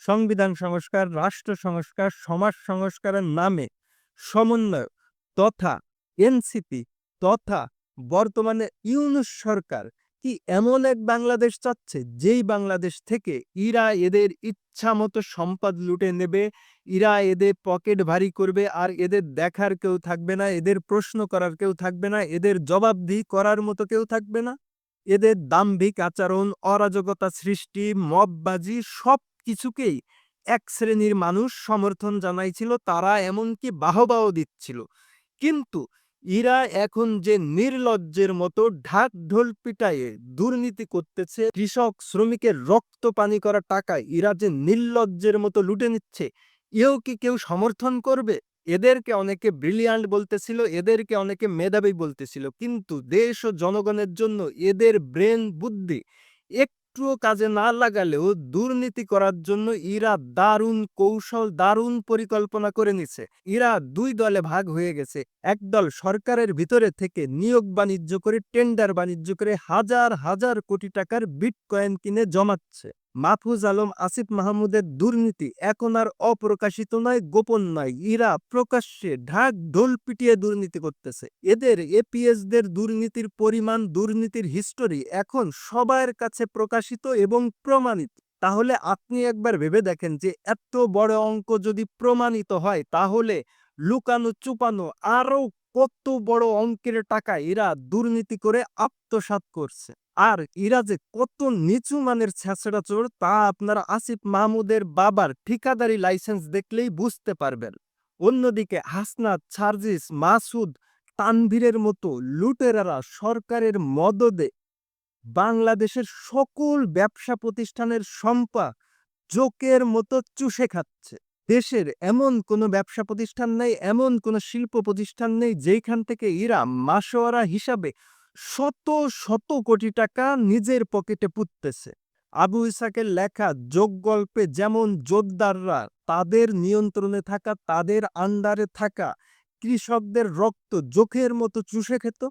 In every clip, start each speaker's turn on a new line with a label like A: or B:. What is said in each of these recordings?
A: সংবিধান সংস্কার, রাষ্ট্র সংস্কার, সমাজ সংস্কারের নামে সমন্বয় তথা এনসিপি তথা বর্তমানে ইউনূস সরকার কি এমন এক বাংলাদেশ চাচ্ছে যেই বাংলাদেশ থেকে ইরা এদের ইচ্ছামতো সম্পদ লুটে নেবে, ইরা এদের পকেট ভারী করবে, আর এদের দেখার কেউ থাকবে না, এদের প্রশ্ন করার কেউ থাকবে না, এদের জবাবদিহি করার মতো কেউ থাকবে না। এদের দাম্ভিক আচরণ, অরাজকতা সৃষ্টি, মববাজি সবকিছুকেই এক শ্রেণীর মানুষ সমর্থন জানাইছিল, তারা এমনকি বাহবাও দিচ্ছিল। কিন্তু ইরা এখন যে নির্লজ্জের মতো ঢাক ঢোল পিটায়ে দুর্নীতি করতেছে, কৃষক শ্রমিকের রক্ত পানি করা টাকা ইরা যে নির্লজ্জের মতো লুটে নিচ্ছে, এও কি কেউ সমর্থন করবে? এদেরকে অনেকে ব্রিলিয়ান্ট বলতেছিল, এদেরকে অনেকে মেধাবী বলতেছিল, কিন্তু দেশ ও জনগণের জন্য এদের ব্রেন বুদ্ধি একটুও কাজে না লাগালেও দুর্নীতি করার জন্য ইরা দারুণ কৌশল, দারুণ পরিকল্পনা করে নিছে। ইরা দুই দলে ভাগ হয়ে গেছে। একদল সরকারের ভিতরে থেকে নিয়োগ বাণিজ্য করে, টেন্ডার বাণিজ্য করে হাজার হাজার কোটি টাকার বিটকয়েন কিনে জমাচ্ছে। মাহফুজ আলম, আসিফ মাহমুদের দুর্নীতি এখন আর অপ্রকাশিত নয়, গোপন নয়, ইরা প্রকাশ্যে ঢাক ঢোল পিটিয়ে দুর্নীতি করতেছে। এদের এপিএসদের দুর্নীতির পরিমাণ, দুর্নীতির হিস্টোরি এখন সবার কাছে প্রকাশিত এবং প্রমাণিত। তাহলে আপনি একবার ভেবে দেখেন যে এত বড় অঙ্ক যদি প্রমাণিত হয়, তাহলে লুকানো চুপানো আরো কত বড় অঙ্কের টাকা এরা দুর্নীতি করে আত্মসাৎ করছে। আর এরা যে কত নিচু মানের ছেঁচড়া চোর, তা আপনারা আসিফ মাহমুদের বাবার ঠিকাদারি লাইসেন্স দেখলেই বুঝতে পারবেন। অন্যদিকে হাসনাত, সার্জিস, মাসুদ, তানভীরের মতো লুটেরারা সরকারের মদদে বাংলাদেশের সকল ব্যবসা প্রতিষ্ঠানের সম্পদ জোকের মতো চুষে খাচ্ছে। দেশের এমন কোনো ব্যবসা প্রতিষ্ঠান নেই, এমন কোনো শিল্প প্রতিষ্ঠান নেই যেখান থেকে এরা মাসোয়ারা হিসাবে শত শত কোটি টাকা নিজের পকেটে পুঁততেছে। আবু ইসাকের লেখা যোগ গল্পে যেমন জোরদাররা তাদের নিয়ন্ত্রণে থাকা, তাদের আন্ডারে থাকা কৃষকদের রক্ত জোকের মতো চুষে খেত,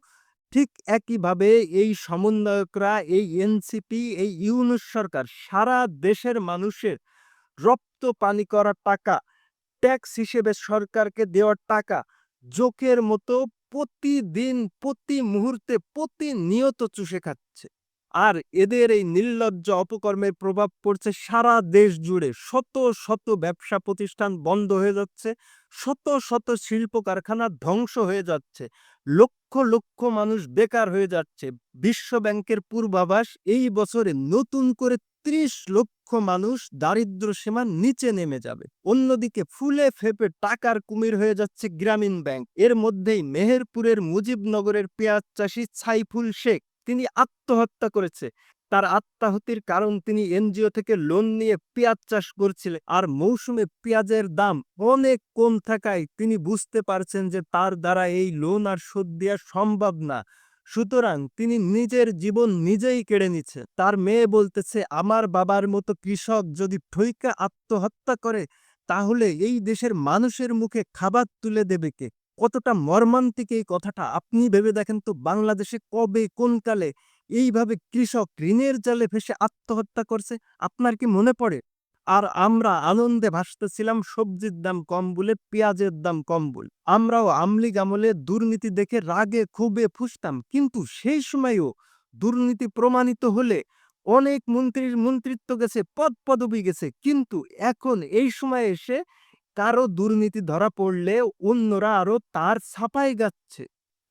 A: ঠিক একইভাবে এই সমন্বয়করা, এই এনসিপি, এই ইউনূস সরকার সারা দেশের মানুষের রক্ত পানি করা টাকা, ট্যাক্স হিসেবে সরকারকে দেওয়ার টাকা জোকের মতো প্রতিদিন, প্রতি মুহূর্তে, প্রতিনিয়ত চুষে খাচ্ছে। আর এদের এই নির্লজ্জ অপকর্মের প্রভাব পড়ছে সারা দেশ জুড়ে। শত শত ব্যবসা প্রতিষ্ঠান বন্ধ হয়ে যাচ্ছে, শত শত শিল্প কারখানা ধ্বংস হয়ে যাচ্ছে, লক্ষ লক্ষ মানুষ বেকার হয়ে যাচ্ছে। বিশ্ব ব্যাংকের পূর্বাভাস এই বছরে নতুন করে ৩০ লক্ষ মানুষ দারিদ্র্য সীমার নিচে নেমে যাবে। অন্যদিকে ফুলে ফেপে টাকার কুমির হয়ে যাচ্ছে গ্রামীণ ব্যাংক। এর মধ্যেই মেহেরপুরের মুজিবনগরের পেঁয়াজ চাষি সাইফুল শেখ, তিনি আত্মহত্যা করেছে। তার আত্মাহুতির কারণ, তিনি এনজিও থেকে লোন নিয়ে পেঁয়াজ চাষ করছিলেন, আর মৌসুমে পেঁয়াজের দাম অনেক কম থাকায় তিনি বুঝতে পারছেন যে তার দ্বারা এই লোন আর শোধ দেওয়া সম্ভব না। সুতরাং তিনি নিজের জীবন নিজেই কেড়ে নিচ্ছে। তার মেয়ে বলতেছে, আমার বাবার মতো কৃষক যদি ঠইকা আত্মহত্যা করে, তাহলে এই দেশের মানুষের মুখে খাবার তুলে দেবে কে? কতটা মর্মান্তিক এই কথাটা আপনি ভেবে দেখেন তো। বাংলাদেশে কবে, কোন কালে এইভাবে কৃষক ঋণের জালে ফেসে আত্মহত্যা করছে আপনার কি মনে পড়ে? আর আমরা আনন্দে ভাসতেছিলাম সবজির দাম কম বলে, পেঁয়াজের দাম কম বলে। আমরাও আমলিগ আমলে দুর্নীতি দেখে রাগে ক্ষোভে ফুঁসতাম, কিন্তু সেই সময়ও দুর্নীতি প্রমাণিত হলে অনেক মন্ত্রীর মন্ত্রিত্ব গেছে, পদ পদবি গেছে, কিন্তু এখন এই সময় এসে কারো দুর্নীতি ধরা পড়লে অন্যরা আরো তার ছাপাই গাচ্ছে।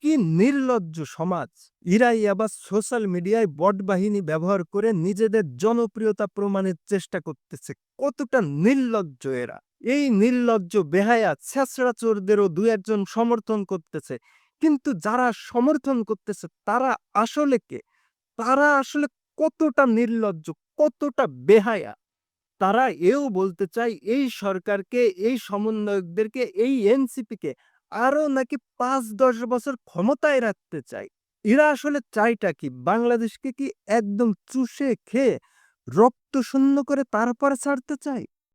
A: কি নির্লজ্জ সমাজ! ইরাই আবার সোশ্যাল মিডিয়ায় বট বাহিনী ব্যবহার করে নিজেদের জনপ্রিয়তা প্রমাণের চেষ্টা করতেছে। কতটা নির্লজ্জ এরা! এই নির্লজ্জ বেহায়া ছেঁচড়া চোরদেরও দু একজন সমর্থন করতেছে, কিন্তু যারা সমর্থন করতেছে তারা আসলে কে? তারা আসলে কতটা নির্লজ্জ, কতটা বেহায়া! তারা এও বলতে চায় এই সরকারকে, এই সমন্বয়কদেরকে, এই এনসিপিকে আরো নাকি ৫-১০ বছর ক্ষমতায় রাখতে চায়। এরা আসলে চায়টা কি? বাংলাদেশকে কি একদম চুষে খেয়ে রক্ত শূন্য করে তারপর ছাড়তে চায়?